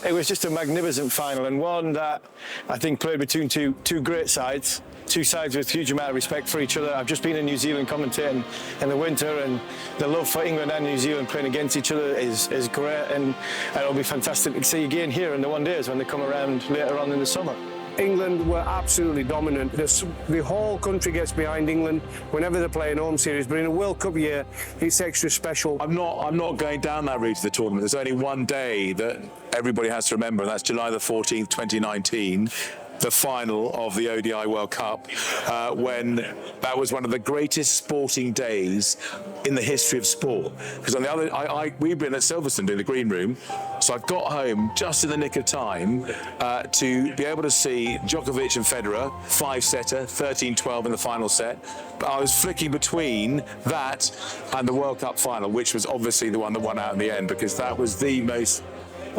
It was just a magnificent final, and one that I think played between two great sides. Two sides with a huge amount of respect for each other. I've just been in New Zealand commentating in the winter, and the love for England and New Zealand playing against each other is great, and it'll be fantastic to see again here in the one days when they come around later on in the summer. England were absolutely dominant. The whole country gets behind England whenever they're playing home series, but in a World Cup year, it's extra special. I'm not going down that route of the tournament. There's only one day that everybody has to remember, and that's July the 14th, 2019. The final of the ODI World Cup, when that was one of the greatest sporting days in the history of sport. Because on the other, we've been at Silverstone doing the green room, so I got home just in the nick of time to be able to see Djokovic and Federer, 5-setter, 13-12 in the final set. But I was flicking between that and the World Cup final, which was obviously the one that won out in the end, because that was the most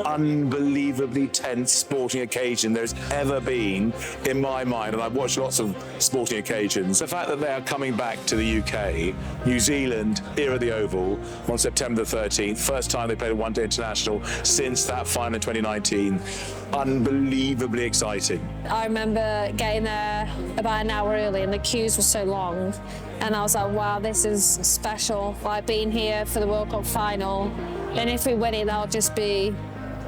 unbelievably tense sporting occasion there's ever been in my mind, and I've watched lots of sporting occasions. The fact that they are coming back to the UK, New Zealand, here at the Oval on September the 13th, first time they played a one-day international since that final in 2019, unbelievably exciting. I remember getting there about an hour early and the queues were so long, and I was like, wow, this is special, like being here for the World Cup final, and if we win it, that'll just be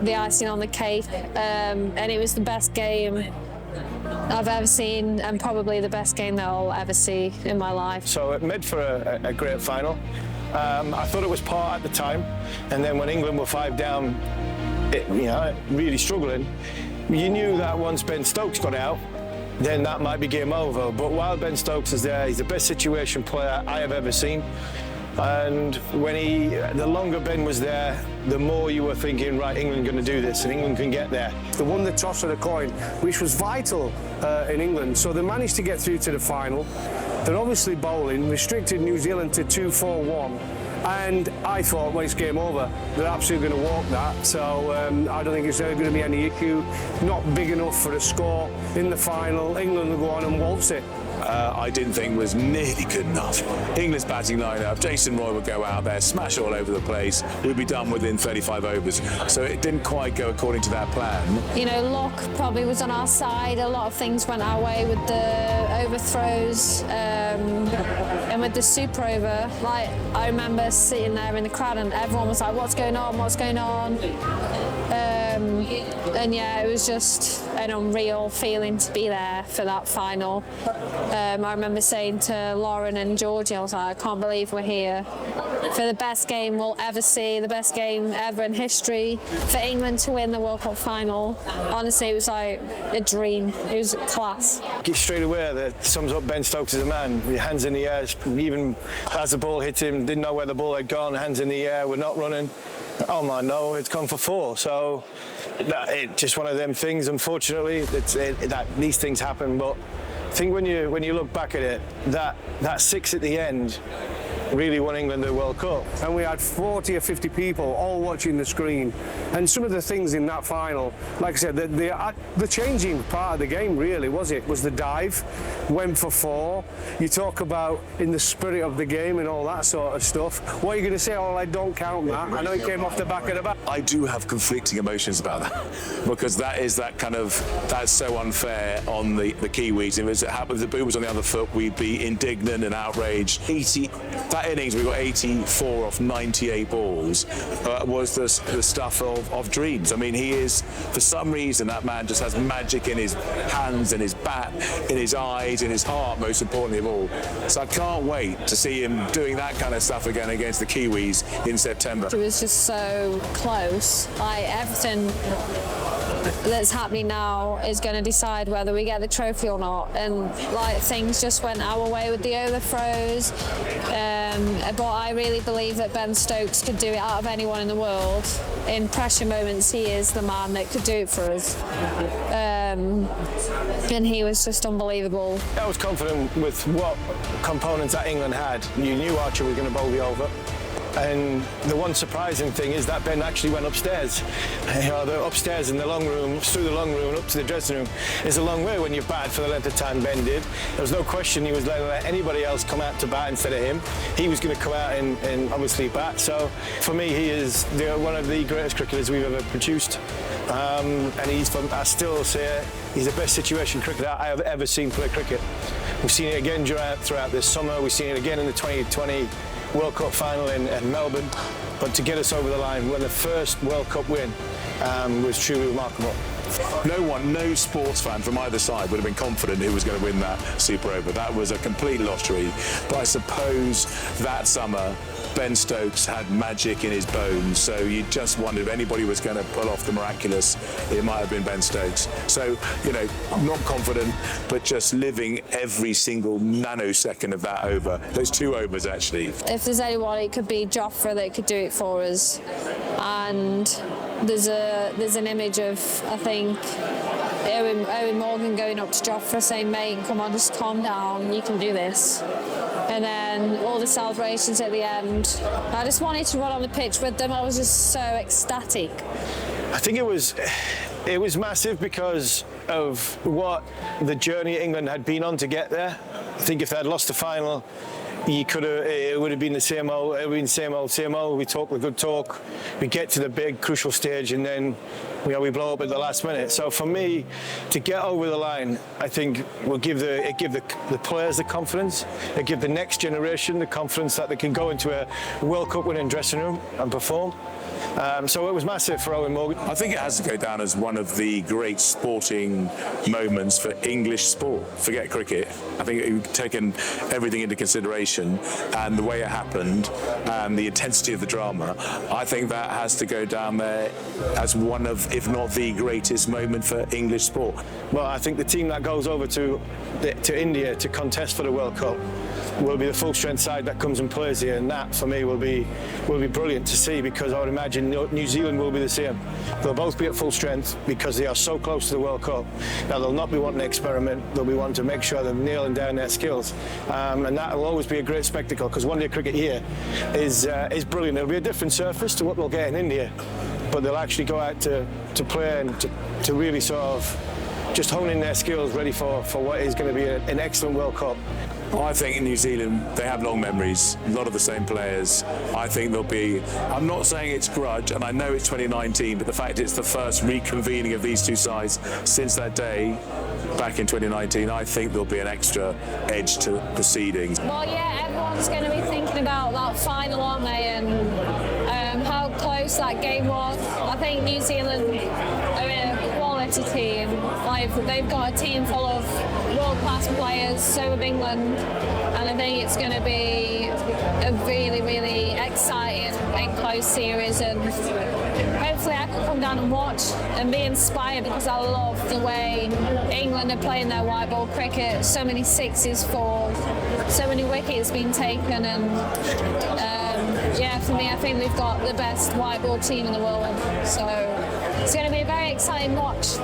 the icing on the cake, and it was the best game I've ever seen, and probably the best game that I'll ever see in my life. So it made for a great final. I thought it was par at the time, and then when England were 5 down, really struggling, you knew that once Ben Stokes got out, then that might be game over. But while Ben Stokes is there, he's the best situation player I have ever seen. And the longer Ben was there, the more you were thinking, right, England going to do this, and England can get there. They won the toss of the coin, which was vital in England. So they managed to get through to the final. They're obviously bowling, restricted New Zealand to 2-4-1. And I thought, well, it's game over. They're absolutely going to walk that. So I don't think it's ever going to be any issue. Not big enough for a score in the final. England will go on and waltz it. I didn't think was nearly good enough. England's batting lineup, Jason Roy would go out there, smash all over the place. We'd be done within 35 overs. So it didn't quite go according to that plan. You know, luck probably was on our side. A lot of things went our way with the overthrows and with the super over. Like, I remember sitting there in the crowd and everyone was like, what's going on, what's going on? And yeah, it was just an unreal feeling to be there for that final. I remember saying to Lauren and Georgie, I was like, I can't believe we're here for the best game we'll ever see, the best game ever in history. For England to win the World Cup final, honestly, it was like a dream. It was class. Straight away, that sums up Ben Stokes as a man. With hands in the air, even as the ball hit him, didn't know where the ball had gone, hands in the air, we're not running. Oh my, no, it's gone for 4. So it's just one of them things, unfortunately, that these things happen. But I think when you look back at it, that 6 at the end really won England the World Cup. And we had 40 or 50 people all watching the screen. And some of the things in that final, like I said, the changing part of the game really was the dive, went for 4. You talk about in the spirit of the game and all that sort of stuff. What are you going to say? Oh, I don't count that. I know it came off the back of the bat. I do have conflicting emotions about that, because that's so unfair on the Kiwis. If it happened, if the boo was on the other foot, we'd be indignant and outraged. That innings, we got 84 off 98 balls, was the stuff of dreams. I mean, he is, for some reason, that man just has magic in his hands, in his bat, in his eyes, in his heart, most importantly of all. So I can't wait to see him doing that kind of stuff again against the Kiwis in September. It was just so close. Like, everything that's happening now is going to decide whether we get the trophy or not, and like things just went our way with the overthrows, but I really believe that Ben Stokes could do it out of anyone in the world. In pressure moments, he is the man that could do it for us, and he was just unbelievable. I was confident with what components that England had. You knew Archer was going to bowl the over. And the one surprising thing is that Ben actually went upstairs. You know, the upstairs in the long room, through the long room and up to the dressing room is a long way when you're bad for the length of time Ben did. There was no question he was going to let anybody else come out to bat instead of him. He was going to come out and obviously bat. So for me, he is one of the greatest cricketers we've ever produced. And I still say he's the best situation cricketer I have ever seen play cricket. We've seen it again throughout this summer. We've seen it again in the 2020 World Cup final in Melbourne. But to get us over the line when the first World Cup win was truly remarkable. No sports fan from either side would have been confident who was going to win that Super Over. That was a complete lottery. But I suppose that summer, Ben Stokes had magic in his bones, so you just wondered if anybody was going to pull off the miraculous, it might have been Ben Stokes. So, you know, not confident, but just living every single nanosecond of that over. Those 2 overs, actually. If there's anyone, it could be Jofra that could do it for us. And there's an image of, I think, Owen Morgan going up to Jofra saying, mate, come on, just calm down, you can do this. And then all the celebrations at the end. I just wanted to run on the pitch with them. I was just so ecstatic. I think it was massive because of what the journey England had been on to get there. I think if they had lost the final, it would have been the same old. It would have been same old. We talk the good talk. We get to the big crucial stage, and then we blow up at the last minute. So for me, to get over the line, I think will give the players the confidence. It give the next generation the confidence that they can go into a World Cup winning dressing room and perform. So it was massive for Owen Morgan. I think it has to go down as one of the great sporting moments for English sport. Forget cricket. I think you've taken everything into consideration and the way it happened and the intensity of the drama. I think that has to go down there as one of, if not the greatest moment for English sport. Well, I think the team that goes over to India to contest for the World Cup will be the full strength side that comes and plays here, and that for me will be brilliant to see, because I would imagine New Zealand will be the same. They'll both be at full strength because they are so close to the World Cup. Now they'll not be wanting to experiment, they'll be wanting to make sure they're nailing down their skills, and that will always be a great spectacle, because one-day cricket here is brilliant. It'll be a different surface to what they'll get in India, but they'll actually go out to play and to really sort of just hone in their skills, ready for what is going to be an excellent World Cup. I think in New Zealand, they have long memories, a lot of the same players. I think there'll be, I'm not saying it's grudge, and I know it's 2019, but the fact it's the first reconvening of these two sides since that day back in 2019, I think there'll be an extra edge to proceedings. Well, yeah, everyone's going to be thinking about that final, aren't they, and how close that game was. I think New Zealand are a quality team. They've got a team full of world-class players, so have England, and I think it's going to be a really, really exciting and close series, and hopefully I can come down and watch and be inspired, because I love the way England are playing their white ball cricket. So many sixes fall, so many wickets being taken, and yeah, for me, I think we've got the best white ball team in the world, so it's going to be a very exciting watch.